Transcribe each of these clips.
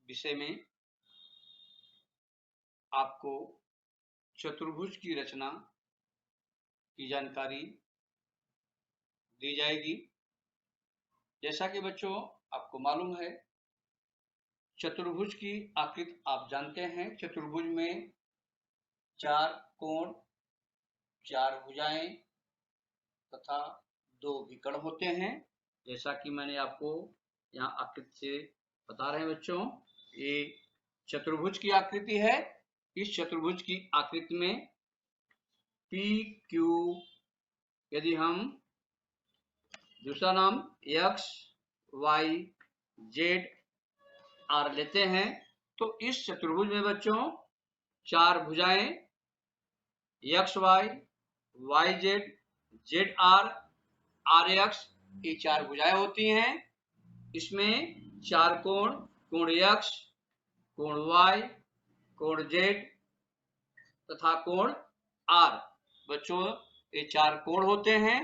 विषय में आपको चतुर्भुज की रचना की जानकारी दी जाएगी। जैसा कि बच्चों आपको मालूम है, चतुर्भुज की आकृति आप जानते हैं। चतुर्भुज में 4 कोण, 4 भुजाएं तथा 2 विकर्ण होते हैं। जैसा कि मैंने आपको यहाँ आकृति से बता रहे हैं बच्चों, ये चतुर्भुज की आकृति है। इस चतुर्भुज की आकृति में पी क्यू, यदि हम दूसरा नाम एक्स वाई जेड आर लेते हैं, तो इस चतुर्भुज में बच्चों 4 भुजाएं X Y, Y Z, Z R X, ये 4 भुजाएं होती हैं। इसमें 4 कोण, कोण एक्स, कोण वाई, कोण जेड तथा कोण आर, बच्चों ये 4 कोण होते हैं।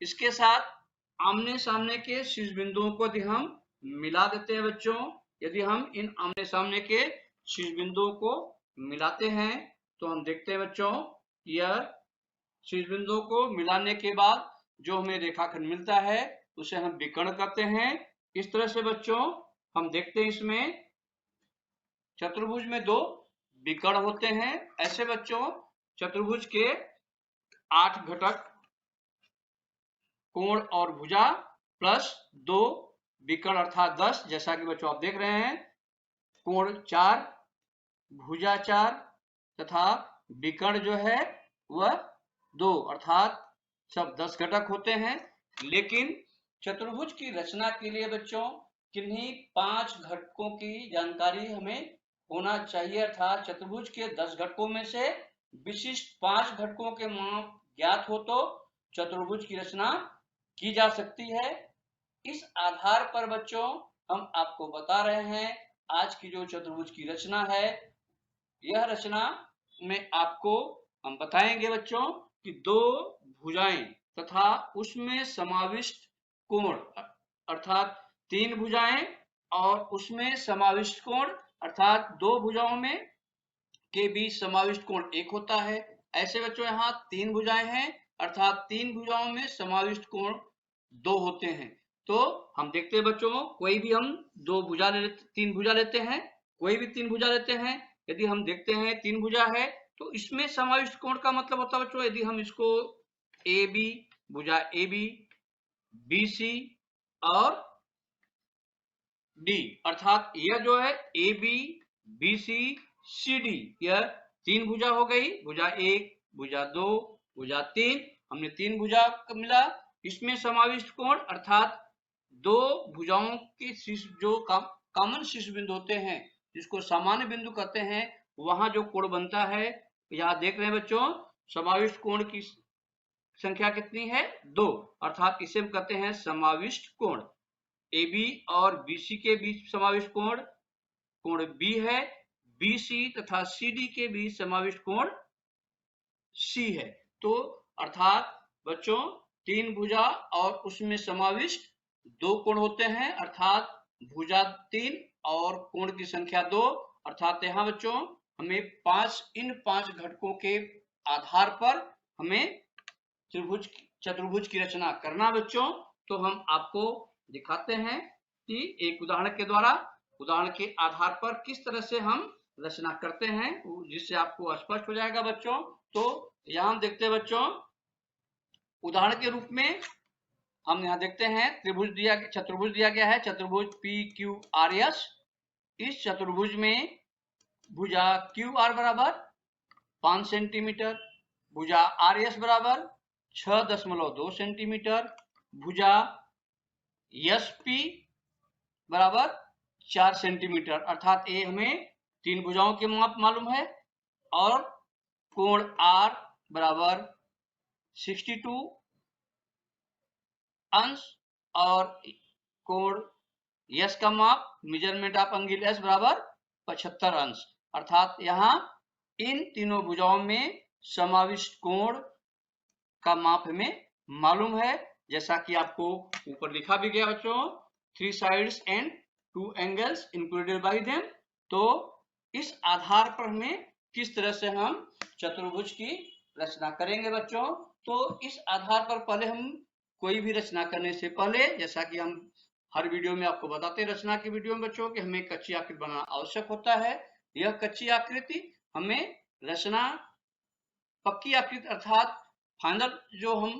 इसके साथ आमने सामने के शीर्ष बिंदुओं को यदि हम मिला देते हैं बच्चों, यदि हम इन आमने सामने के शीर्ष बिंदुओं को मिलाते हैं तो हम देखते हैं बच्चों, यह शीर्ष बिंदुओं को मिलाने के बाद जो हमें रेखाखंड मिलता है उसे हम विकर्ण करते हैं। इस तरह से बच्चों हम देखते हैं इसमें चतुर्भुज में 2 विकर्ण होते हैं। ऐसे बच्चों चतुर्भुज के 8 घटक कोण और भुजा प्लस 2 विकर्ण अर्थात 10, जैसा कि बच्चों आप देख रहे हैं, कोण 4, भुजा 4 तथा विकर्ण जो है वह 2 अर्थात सब 10 घटक होते हैं। लेकिन चतुर्भुज की रचना के लिए बच्चों किन्हीं 5 घटकों की जानकारी हमें होना चाहिए, अर्थात चतुर्भुज के 10 घटकों में से विशिष्ट 5 घटकों के माप ज्ञात हो तो चतुर्भुज की रचना की जा सकती है। इस आधार पर बच्चों हम आपको बता रहे हैं आज की जो चतुर्भुज की रचना है, यह रचना में आपको हम बताएंगे बच्चों कि 2 भुजाएं तथा उसमें समाविष्ट कोण अर्थात 3 भुजाएं और उसमें समाविष्ट कोण अर्थात 2 भुजाओं में के बीच समाविष्ट कोण 1 होता है। ऐसे बच्चों यहाँ 3 भुजाएं हैं अर्थात 3 भुजाओं में समाविष्ट कोण 2 होते हैं। तो हम देखते हैं बच्चों, कोई भी हम 3 भुजा लेते हैं, कोई भी 3 भुजा लेते हैं, यदि हम देखते हैं 3 भुजा है तो इसमें समाविष्ट कोण का मतलब होता है बच्चों, यदि हम इसको ए बी, भुजा ए बी, बी सी और डी अर्थात यह जो है A B B C C D, यह 3 भुजा हो गई। भुजा 1, भुजा 2, भुजा 3, हमने 3 भुजा मिला। इसमें समाविष्ट कोण अर्थात 2 भुजाओं के शीर्ष जो कॉमन शीर्ष बिंदु होते हैं, जिसको सामान्य बिंदु कहते हैं, वहां जो कोण बनता है, यहाँ देख रहे हैं बच्चों, समाविष्ट कोण की संख्या कितनी है? 2 अर्थात इसे हम कहते हैं समाविष्ट कोण। ए बी और बी सी के बीच समाविष्ट कोण कोण बी है, बी सी तथा सी डी के बीच समाविष्ट कोण सी है। तो अर्थात बच्चों 3 भुजा और उसमें समाविष्ट 2 कोण होते हैं अर्थात भुजा 3 और कोण की संख्या 2 अर्थात यहाँ बच्चों हमें इन 5 घटकों के आधार पर हमें चतुर्भुज की रचना करना बच्चों। तो हम आपको दिखाते हैं कि एक उदाहरण के द्वारा, उदाहरण के आधार पर किस तरह से हम रचना करते हैं, जिससे आपको स्पष्ट हो जाएगा बच्चों। तो यहाँ हम देखते हैं बच्चों, उदाहरण के रूप में हम यहाँ देखते हैं चतुर्भुज दिया गया है, चतुर्भुज पी क्यू आर एस। इस चतुर्भुज में भुजा क्यू आर बराबर 5 सेंटीमीटर, भुजा आर एस बराबर 6.2 सेंटीमीटर, भुजा एस पी बराबर 4 सेंटीमीटर अर्थात ये हमें 3 भुजाओं के माप मालूम है, और कोण आर बराबर 62 अंश और कोण यस का माप मेजरमेंट ऑफ एंगल एस बराबर 75 अंश अर्थात यहाँ इन तीनों भुजाओं में समाविष्ट कोण का माप हमें मालूम है, जैसा कि आपको ऊपर लिखा भी गया बच्चों, 3 sides and 2 angles included bye them. तो इस आधार पर हमें किस तरह से हम चतुर्भुज की रचना करेंगे बच्चों। तो इस आधार पर पहले हम कोई भी रचना करने से पहले, जैसा कि हम हर वीडियो में आपको बताते हैं रचना की वीडियो में बच्चों, कि हमें कच्ची आकृति बनाना आवश्यक होता है। यह कच्ची आकृति हमें रचना पक्की आकृति अर्थात फाइनल जो हम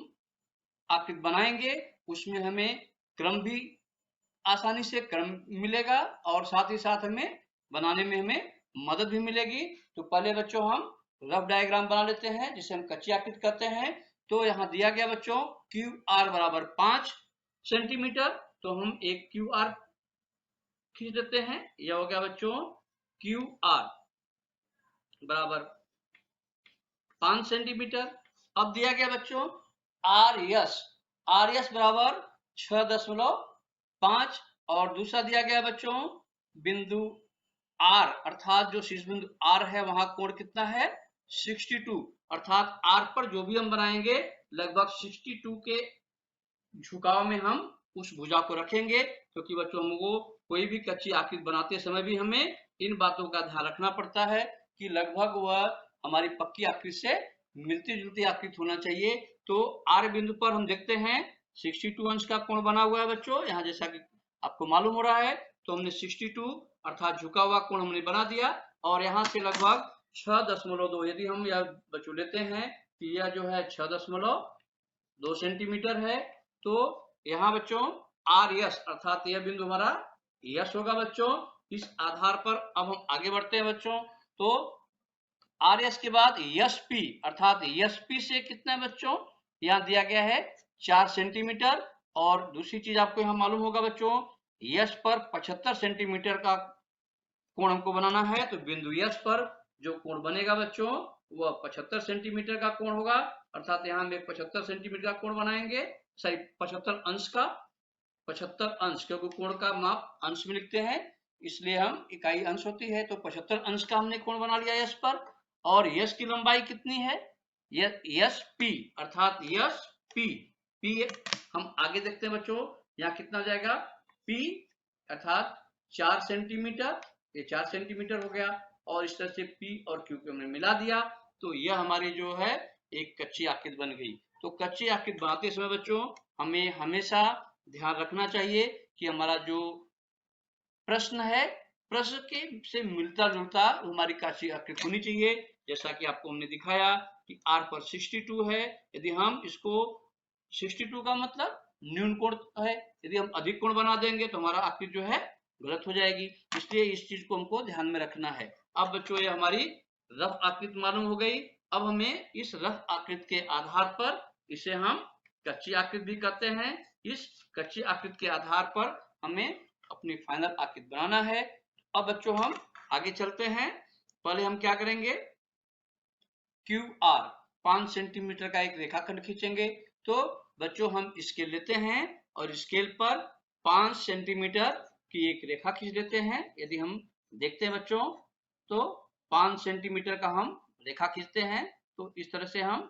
आकृति बनाएंगे उसमें हमें क्रम भी आसानी से क्रम मिलेगा और साथ ही साथ हमें बनाने में हमें मदद भी मिलेगी। तो पहले बच्चों हम रफ डायग्राम बना लेते हैं जिसे हम कच्ची आकृति कहते हैं। तो यहाँ दिया गया बच्चों क्यू आर बराबर 5 सेंटीमीटर। तो हम एक क्यू आर खींच देते हैं। यह हो गया बच्चों क्यू आर बराबर 5 सेंटीमीटर। अब दिया गया बच्चों आर एस बराबर 6.5 और दूसरा दिया गया बच्चों बिंदु आर अर्थात जो शीर्ष बिंदु आर है वहां कोण कितना है 62 अर्थात आर पर जो भी हम बनाएंगे लगभग 62 के झुकाव में हम उस भुजा को रखेंगे, क्योंकि बच्चों हमको कोई भी कच्ची आकृति बनाते समय भी हमें इन बातों का ध्यान रखना पड़ता है कि लगभग वह हमारी पक्की आकृति से मिलती जुलती आकृति होना चाहिए। तो आर बिंदु पर हम देखते हैं 62 अंश का कोण बना हुआ है बच्चों, यहाँ जैसा कि आपको मालूम हो रहा है। तो हमने 62 अर्थात झुका हुआ कोण हमने बना दिया और यहाँ से लगभग 6.2 यदि हम यह बच्चों लेते हैं कि यह जो है 6.2 सेंटीमीटर है। तो यहाँ बच्चों आर यस अर्थात यह बिंदु हमारा यस होगा बच्चों। इस आधार पर अब हम आगे बढ़ते हैं बच्चों। तो आर एस के बाद यस पी अर्थात यस पी से कितना बच्चों यहाँ दिया गया है 4 सेंटीमीटर। और दूसरी चीज आपको यहाँ मालूम होगा बच्चों यस पर 75 सेंटीमीटर का कोण हमको बनाना है। तो बिंदु यस पर जो कोण बनेगा बच्चों वह 75 सेंटीमीटर का कोण होगा अर्थात यहाँ हम 75 सेंटीमीटर का कोण बनाएंगे, सॉरी 75 अंश का 75 अंश, क्योंकि कोण का माप अंश में लिखते हैं इसलिए हम इकाई अंश होती है। तो 75 अंश का हमने कोण बना लिया यस पर। और यस की लंबाई कितनी है यस पी अर्थात यस पी हम आगे देखते हैं बच्चों यहाँ कितना जाएगा पी अर्थात 4 सेंटीमीटर, ये 4 सेंटीमीटर हो गया। और इस तरह से पी और क्यू को हमने मिला दिया तो यह हमारी जो है एक कच्ची आकृति बन गई। तो कच्ची आकृति बनाते समय बच्चों हमें हमेशा ध्यान रखना चाहिए कि हमारा जो प्रश्न है प्रश्न के से मिलता जुलता हमारी कच्ची आकृति होनी चाहिए। जैसा कि आपको हमने दिखाया कि आर पर 62 है, यदि हम इसको 62 का मतलब न्यून कोण है, यदि हम अधिक कोण बना देंगे तो हमारा आकृति जो है गलत हो जाएगी, इसलिए इस चीज को हमको ध्यान में रखना है। अब बच्चों ये हमारी रफ आकृति मालूम हो गई। अब हमें इस रफ आकृति के आधार पर इसे हम कच्ची आकृति भी कहते हैं। इस कच्ची आकृति के आधार पर हमें अपनी फाइनल आकृति बनाना है। अब बच्चों हम आगे चलते हैं। पहले हम क्या करेंगे क्यू आर 5 सेंटीमीटर का एक रेखाखंड खींचेंगे। तो बच्चों हम स्केल लेते हैं और स्केल पर 5 सेंटीमीटर की एक रेखा खींच लेते हैं। यदि हम देखते हैं बच्चों तो 5 सेंटीमीटर का हम रेखा खींचते हैं। तो इस तरह से हम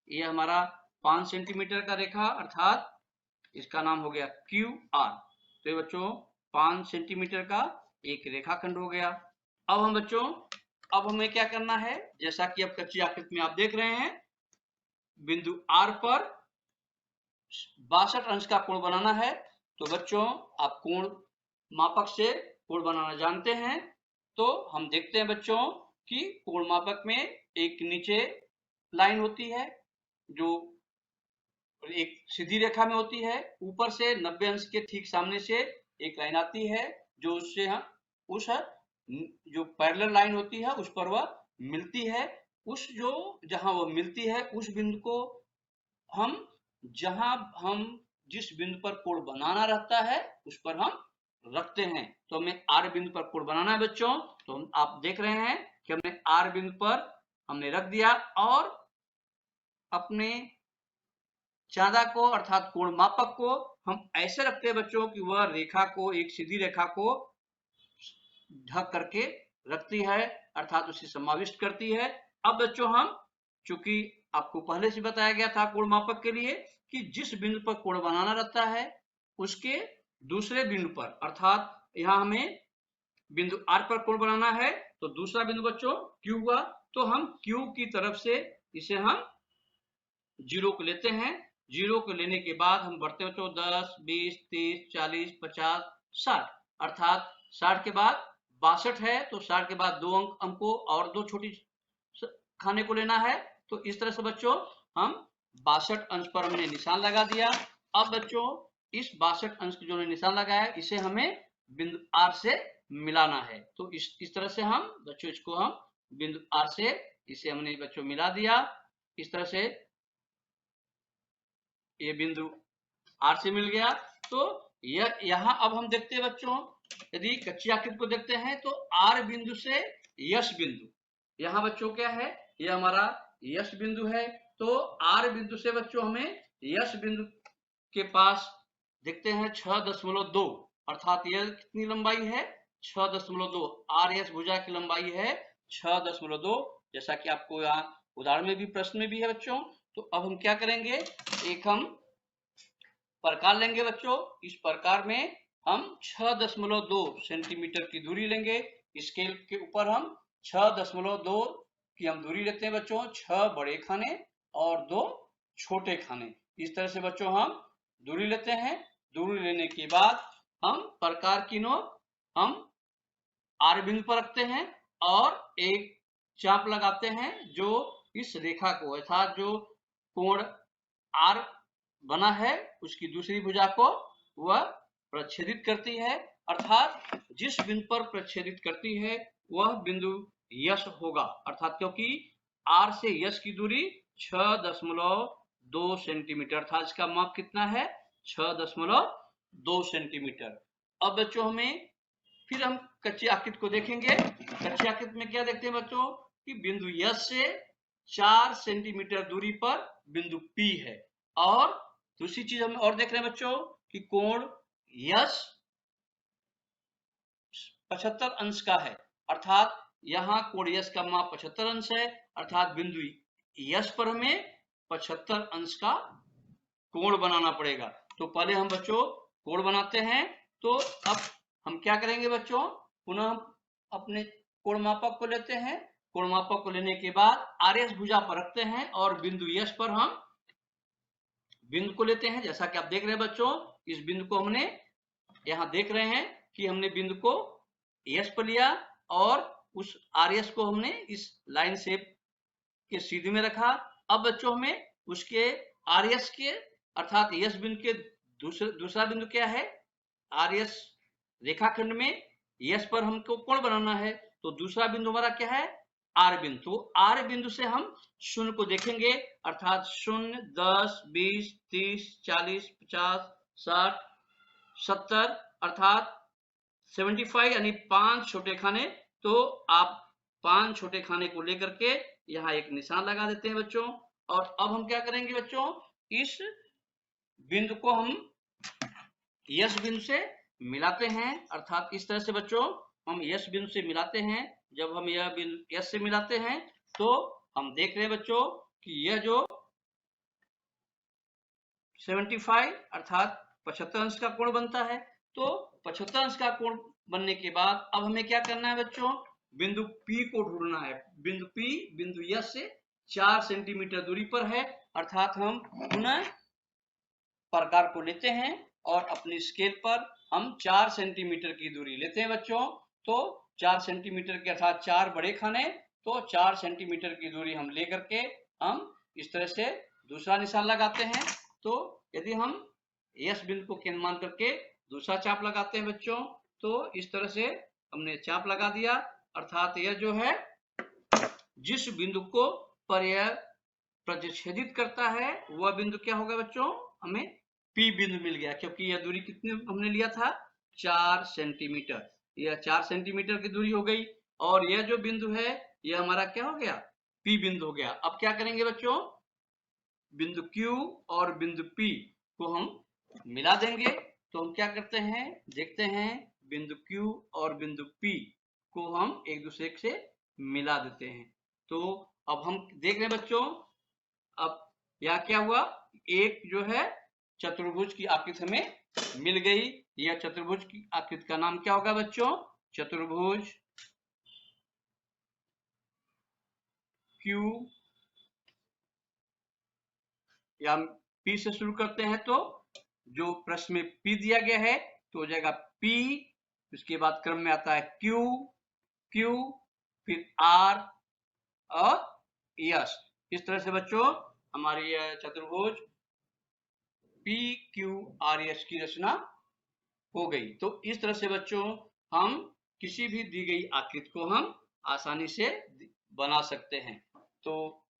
ये हमारा 5 सेंटीमीटर का रेखा अर्थात इसका नाम हो गया क्यू आर। तो ये बच्चों 5 सेंटीमीटर का एक रेखाखंड हो गया। अब हम बच्चों अब हमें क्या करना है, जैसा कि अब कच्ची आकृति में आप देख रहे हैं बिंदु आर पर 62 अंश का कोण बनाना है। तो बच्चों आप कोण मापक से कोण बनाना जानते हैं। तो हम देखते हैं बच्चों कि कोण मापक में एक नीचे लाइन होती है जो एक सीधी रेखा में होती है, ऊपर से 90 अंश के ठीक सामने से एक लाइन आती है जो उससे हम उस जो पैरेलल लाइन होती है उस पर वह मिलती है। उस जो जहां वह मिलती है उस बिंदु को हम जहां हम जिस बिंदु पर कोण बनाना रहता है उस पर हम रखते हैं। तो हमें आर बिंदु पर कोण बनाना है बच्चों। तो आप देख रहे हैं कि हमने आर बिंदु पर हमने रख दिया और अपने चांदा को अर्थात कोण मापक को हम ऐसे रखते हैं बच्चों कि वह रेखा को एक सीधी रेखा को ढक करके रखती है। अर्थात उसे समाविष्ट करती है। अब बच्चों हम, चूंकि आपको पहले से बताया गया था कोण मापक के लिए कि जिस बिंदु पर कोण बनाना रहता है उसके दूसरे बिंदु पर, अर्थात यहाँ हमें बिंदु R पर कोण बनाना है, तो दूसरा बिंदु बच्चों Q हुआ, तो हम Q की तरफ से इसे हम 0 को लेते हैं। 0 को लेने के बाद हम बढ़ते बच्चों 10, 20, 30, 40, 50, 60, अर्थात 60 के बाद 62 है, तो 60 के बाद 2 अंक हमको और 2 छोटी खाने को लेना है। तो इस तरह से बच्चों हम 62 अंश पर हमने निशान लगा दिया। अब बच्चों इस 62 अंश जो निशान लगाया इसे हमें बिंदु R से मिलाना है। तो इस तरह से हम बच्चों इसको हम बिंदु R से इसे हमने बच्चों मिला दिया। इस तरह से ये बिंदु R से मिल गया। तो यह यहाँ अब हम देखते हैं बच्चों, यदि कच्ची आकृति को देखते हैं तो R बिंदु से यश बिंदु, यहाँ बच्चों क्या है, यह हमारा यश बिंदु है। तो R बिंदु से बच्चों हमें यश बिंदु के पास देखते हैं 6.2, अर्थात यह कितनी लंबाई है 6.2। आर एस भुजा की लंबाई है 6.2, जैसा कि आपको यहाँ उदाहरण में भी प्रश्न में भी है बच्चों। तो अब हम क्या करेंगे, एक हम प्रकार लेंगे बच्चों। इस प्रकार में हम 6.2 सेंटीमीटर की दूरी लेंगे। स्केल के ऊपर हम 6.2 की हम दूरी लेते हैं बच्चों, 6 बड़े खाने और 2 छोटे खाने। इस तरह से बच्चों हम दूरी लेते हैं। दूरी लेने के बाद हम प्रकार की नोक हम आर बिंदु पर रखते हैं और एक चाप लगाते हैं जो इस रेखा को, अर्थात जो कोण आर बना है उसकी दूसरी भुजा को वह प्रच्छेदित करती है, अर्थात जिस बिंदु पर प्रच्छेदित करती है वह बिंदु यश होगा। अर्थात क्योंकि आर से यश की दूरी 6.2 सेंटीमीटर, अर्थात इसका माप कितना है 6.2 सेंटीमीटर। अब बच्चों हमें फिर हम कच्ची आकृति को देखेंगे। कच्ची आकृति में क्या देखते हैं बच्चों कि बिंदु यश से 4 सेंटीमीटर दूरी पर बिंदु P है। और दूसरी चीज हम और देख रहे हैं बच्चों कि कोण यश 75 अंश का है, अर्थात यहाँ कोण यश का माप 75 अंश है, अर्थात बिंदु यश पर हमें 75 अंश का कोण बनाना पड़ेगा। तो पहले हम बच्चों कोण बनाते हैं। तो अब हम क्या करेंगे बच्चों, पुनः हम अपने कोण मापक को लेते हैं। कोण मापक को लेने के बाद आर एस भुजा पर रखते हैं और बिंदु यश पर हम बिंदु को लेते हैं। जैसा कि आप देख रहे हैं बच्चों, इस बिंदु को हमने यहाँ देख रहे हैं कि हमने बिंदु को यश पर लिया और उस आर एस को हमने इस लाइन शेप के सीधे में रखा। अब बच्चों हमें उसके आर एस के, अर्थात यश बिंदु के दूसरा बिंदु क्या है, आर एस रेखाखंड में यश पर हमको कोण बनाना है। तो दूसरा बिंदु हमारा क्या है, आर बिंदु। तो आर बिंदु से हम शून्य को देखेंगे, अर्थात 0, 10, 20, 30, 40, 50, 60, 70, अर्थात 75 यानी 5 छोटे खाने। तो आप 5 छोटे खाने को लेकर के यहाँ एक निशान लगा देते हैं बच्चों। और अब हम क्या करेंगे बच्चों, इस बिंदु को हम यश बिंदु से मिलाते हैं, अर्थात इस तरह से बच्चों हम यश बिंदु से मिलाते हैं। जब हम यह बिंदु यश से मिलाते हैं तो हम देख रहे हैं बच्चों कि यह जो 75 अर्थात 75 अंश का कोण बनता है। तो 75 अंश का कोण बनने के बाद अब हमें क्या करना है बच्चों, बिंदु P को ढूंढना है। बिंदु P बिंदु यश से 4 सेंटीमीटर दूरी पर है, अर्थात हम पुनः प्रकार को लेते हैं और अपनी स्केल पर हम 4 सेंटीमीटर की दूरी लेते हैं बच्चों। तो 4 सेंटीमीटर के अर्थात 4 बड़े खाने, तो 4 सेंटीमीटर की दूरी हम लेकर के हम इस तरह से दूसरा निशान लगाते हैं। तो यदि हम यश बिंदु को केंद्र मान करके दूसरा चाप लगाते हैं बच्चों, तो इस तरह से हमने चाप लगा दिया, अर्थात यह जो है जिस बिंदु को पर यह प्रतिच्छेदित करता है वह बिंदु क्या होगा बच्चों, हमें P बिंदु मिल गया, क्योंकि यह दूरी कितनी हमने लिया था 4 सेंटीमीटर। यह 4 सेंटीमीटर की दूरी हो गई और यह जो बिंदु है यह हमारा क्या हो गया, P बिंदु हो गया। अब क्या करेंगे बच्चों, बिंदु Q और बिंदु P को हम मिला देंगे। तो हम क्या करते हैं, देखते हैं बिंदु Q और बिंदु P को हम एक दूसरे से मिला देते हैं। तो अब हम देख रहे हैं बच्चों, अब यहाँ क्या हुआ, एक जो है चतुर्भुज की आकृति हमें मिल गई। यह चतुर्भुज की आकृति का नाम क्या होगा बच्चों, चतुर्भुज क्यू, या पी से शुरू करते हैं तो जो प्रश्न में पी दिया गया है तो हो जाएगा पी, उसके बाद क्रम में आता है क्यू, क्यू, फिर आर और यस। इस तरह से बच्चों हमारी यह चतुर्भुज पी क्यू आर एस की रचना हो गई। तो इस तरह से बच्चों हम किसी भी दी गई आकृति को हम आसानी से बना सकते हैं। तो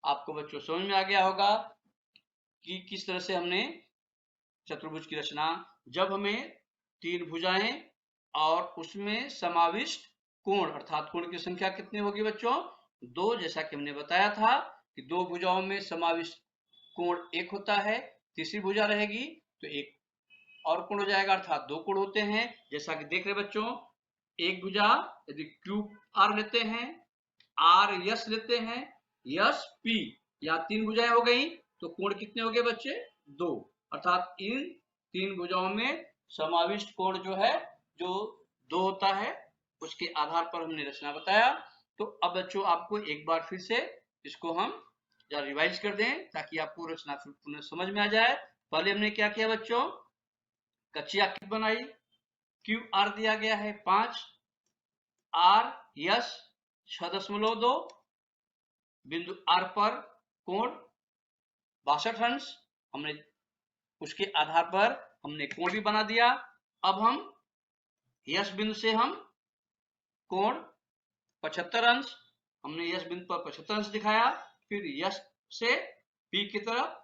आपको बच्चों समझ में आ गया होगा कि किस तरह से हमने चतुर्भुज की रचना, जब हमें तीन भुजाएं और उसमें समाविष्ट कोण अर्थात कोण की संख्या कितनी होगी बच्चों, दो, जैसा कि हमने बताया था कि दो भुजाओं में समाविष्ट कोण एक होता है, तीसरी भुजा रहेगी तो एक और कोण हो जाएगा अर्थात दो कोण होते हैं। जैसा कि देख रहे बच्चों, एक भुजा यदि क्यू आर लेते हैं, आर यस लेते हैं, यस पी, या तीन भुजाएं हो गई तो कोण कितने हो गए बच्चे, दो, अर्थात इन तीन भुजाओं में समाविष्ट कोण जो है जो दो होता है, उसके आधार पर हमने रचना बताया। तो अब बच्चों आपको एक बार फिर से इसको हम रिवाइज कर दें ताकि आपको रचना फिर पुनः समझ में आ जाए। पहले हमने क्या किया बच्चों, कच्ची आकृति बनाई, क्यू आर दिया गया है 5, आर यस 6.2, बिंदु आर पर कोण 62 अंश, हमने उसके आधार पर हमने कोण भी बना दिया। अब हम यस बिंदु से हम कोण 75 अंश, हमने यस बिंदु पर 75 अंश दिखाया। फिर यस से पी की तरफ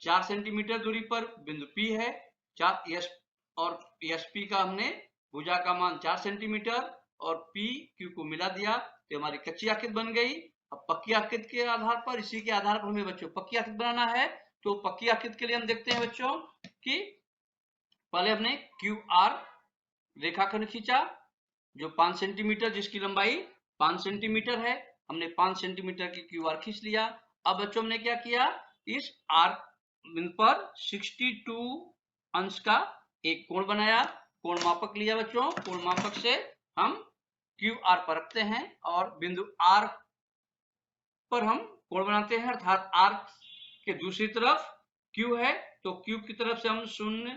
4 सेंटीमीटर दूरी पर बिंदु पी है, 4 यस और यस पी का हमने भुजा का मान 4 सेंटीमीटर और पी क्यू को मिला दिया तो हमारी कच्ची आकृति बन गई। अब पक्की आकृति के आधार पर, इसी के आधार पर हमें बच्चों पक्की आकृति बनाना है। तो पक्की आकृति के लिए हम देखते हैं बच्चों कि पहले हमने क्यू आर रेखाखंड खींचा जो 5 सेंटीमीटर, जिसकी लंबाई 5 सेंटीमीटर है, हमने 5 सेंटीमीटर की क्यू आर खींच लिया। अब बच्चों हमने क्या किया, इस आर बिंदु पर 62 अंश का एक कोण बनाया, कोण मापक लिया बच्चों, कोण मापक से हम क्यू आर पर रखते हैं और बिंदु आर पर हम कोण बनाते हैं, अर्थात आर के दूसरी तरफ क्यू है तो क्यू की तरफ से हम 0,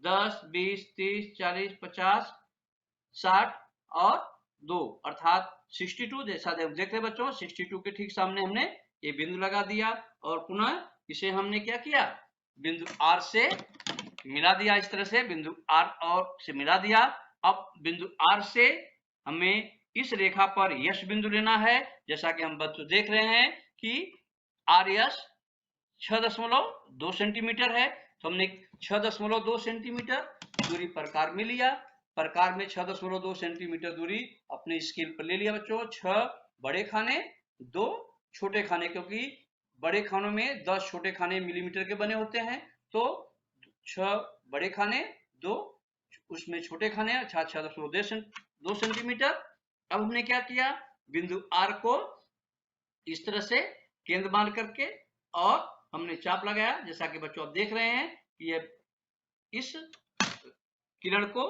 10, 20, 30, 40, 50, 60 और 2 अर्थात 62, जैसा देख रहे बच्चों 62 के ठीक सामने हमने ये बिंदु लगा दिया और पुनः इसे हमने क्या किया, बिंदु आर से मिला दिया। इस तरह से बिंदु आर और से मिला दिया। अब बिंदु आर से हमें इस रेखा पर यश बिंदु लेना है, जैसा कि हम बच्चों देख रहे हैं कि आर यश 6.2 सेंटीमीटर है तो हमने 6.2 सेंटीमीटर दूरी प्रकार में लिया, प्रकार में 6.2 सेंटीमीटर दूरी अपने स्केल पर ले लिया बच्चों। 6 बड़े खाने 2 छोटे खाने, क्योंकि बड़े खानों में 10 छोटे खाने मिलीमीटर के बने होते हैं तो 6 बड़े खाने 2 उसमें छोटे खाने, अर्थात 6.2 सेंटीमीटर। अब हमने क्या किया, बिंदु आर को इस तरह से केंद्र मान करके और हमने चाप लगाया, जैसा कि बच्चों आप देख रहे हैं कि ये इस किरण को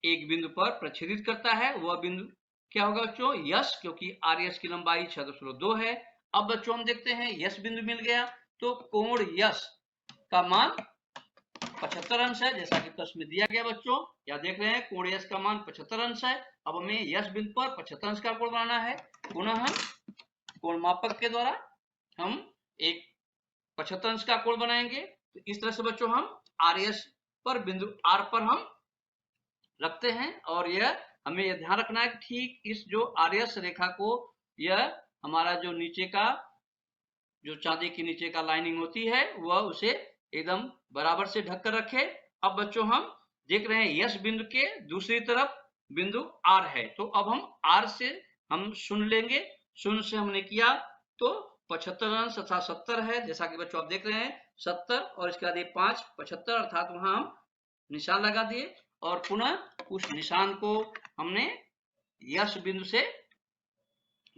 एक बिंदु पर प्रच्छेदित करता है। वह बिंदु क्या होगा बच्चों, यस, क्योंकि आर यस की लंबाई 6.2 है। अब बच्चों हम देखते हैं यस बिंदु मिल गया तो कोण यस का मान 75 अंश है, जैसा कि प्रश्न में दिया गया बच्चों। यहाँ देख रहे हैं कोण यस का मान 75 अंश है। अब हमें यस बिंदु पर 75 अंश का कोण बनाना है। पुनः हम कोण मापक के द्वारा हम एक 75 अंश का कोण बनाएंगे। तो इस तरह से बच्चों हम आर एस पर बिंदु आर पर हम रखते हैं और यह हमें यह ध्यान रखना है कि ठीक इस जो आर एस रेखा को, यह हमारा जो नीचे का जो चांदी की नीचे का लाइनिंग होती है वह उसे एकदम बराबर से ढककर रखे। अब बच्चों हम देख रहे हैं यस बिंदु के दूसरी तरफ बिंदु आर है तो अब हम आर से हम शून्य लेंगे, शून्य से हमने किया तो 75 अंश तथा 70 है, जैसा कि बच्चों आप देख रहे हैं 70 और इसके बाद ये 5 75 अर्थात वहां हम निशान लगा दिए और पुनः उस निशान को हमने यस बिंदु से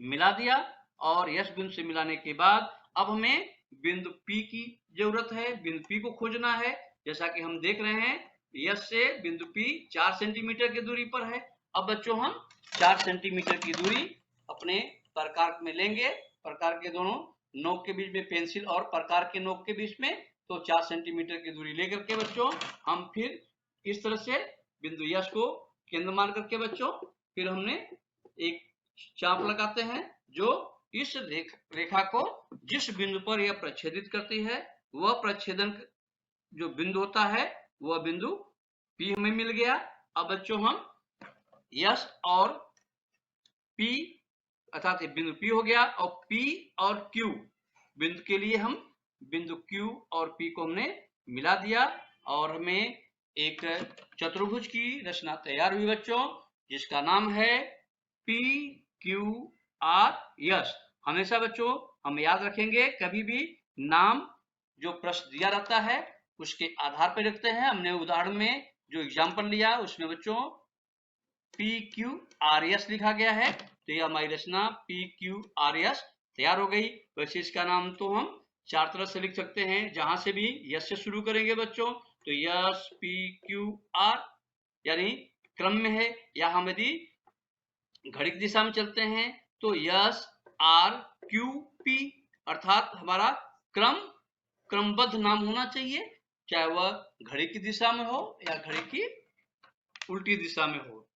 मिला दिया और यस बिंदु से मिलाने के बाद अब हमें बिंदु P की जरूरत है, बिंदु P को खोजना है। जैसा कि हम देख रहे हैं यस से बिंदु P 4 सेंटीमीटर की दूरी पर है। अब बच्चों हम 4 सेंटीमीटर की दूरी अपने प्रकार में लेंगे, प्रकार के दोनों नोक के बीच में पेंसिल और प्रकार के नोक के बीच में, तो 4 सेंटीमीटर की दूरी लेकर के बच्चों हम फिर इस तरह से बिंदु यस को केंद्र मान करके बच्चों फिर हमने एक चाप लगाते हैं जो इस रेखा को जिस बिंदु पर यह प्रच्छेदित करती है वह प्रच्छेदन जो बिंदु होता है वह बिंदु P हमें मिल गया। अब बच्चों हम यस और P अर्थात बिंदु P हो गया और P और Q बिंदु के लिए हम बिंदु Q और P को हमने मिला दिया और हमें एक चतुर्भुज की रचना तैयार हुई बच्चों, जिसका नाम है PQRS। हमेशा बच्चों हम याद रखेंगे, कभी भी नाम जो प्रश्न दिया रहता है उसके आधार पर रखते हैं। हमने उदाहरण में जो एग्जाम्पल लिया उसमें बच्चों PQRS लिखा गया है, तो यह हमारी रचना PQRS तैयार हो गई। वैसे इसका नाम तो हम 4 तरह से लिख सकते हैं, जहां से भी यस से शुरू करेंगे बच्चों तो यस PQR यानी क्रम में है, या हम यदि घड़ी की दिशा में चलते हैं तो यस RQP अर्थात हमारा क्रमबद्ध नाम होना चाहिए, चाहे वह घड़ी की दिशा में हो या घड़ी की उल्टी दिशा में हो।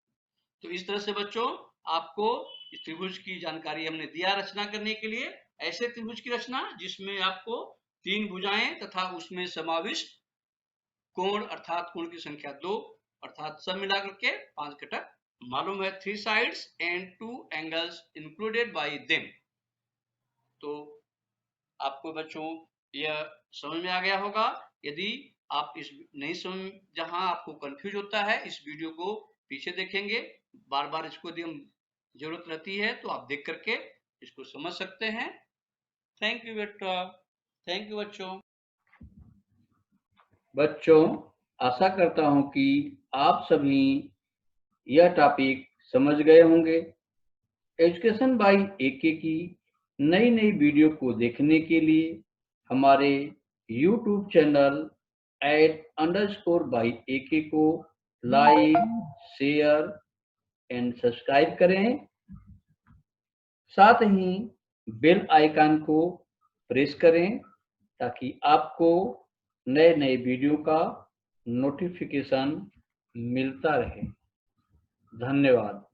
तो इस तरह से बच्चों आपको इस त्रिभुज की जानकारी हमने दिया रचना करने के लिए। ऐसे त्रिभुज की रचना जिसमें आपको 3 भुजाएं तथा उसमें समाविष्ट कोण अर्थात कोण की संख्या 2 अर्थात सब मिलाकर के 5 घटक मालूम है, 3 sides and 2 angles included by them। तो आपको बच्चों यह समझ में आ गया होगा। यदि आप इस नहीं समझ, जहां आपको कंफ्यूज होता है, इस वीडियो को पीछे देखेंगे, बार बार इसको यदि हम जरूरत रहती है तो आप देख करके इसको समझ सकते हैं। थैंक यू बेटा, थैंक यू बच्चों। बच्चों आशा करता हूं कि आप सभी यह टॉपिक समझ गए होंगे। एजुकेशन बाय एके की नई नई वीडियो को देखने के लिए हमारे YouTube चैनल @_by_ak को लाइक, शेयर एंड सब्सक्राइब करें। साथ ही बेल आइकन को प्रेस करें ताकि आपको नए नए वीडियो का नोटिफिकेशन मिलता रहे। धन्यवाद।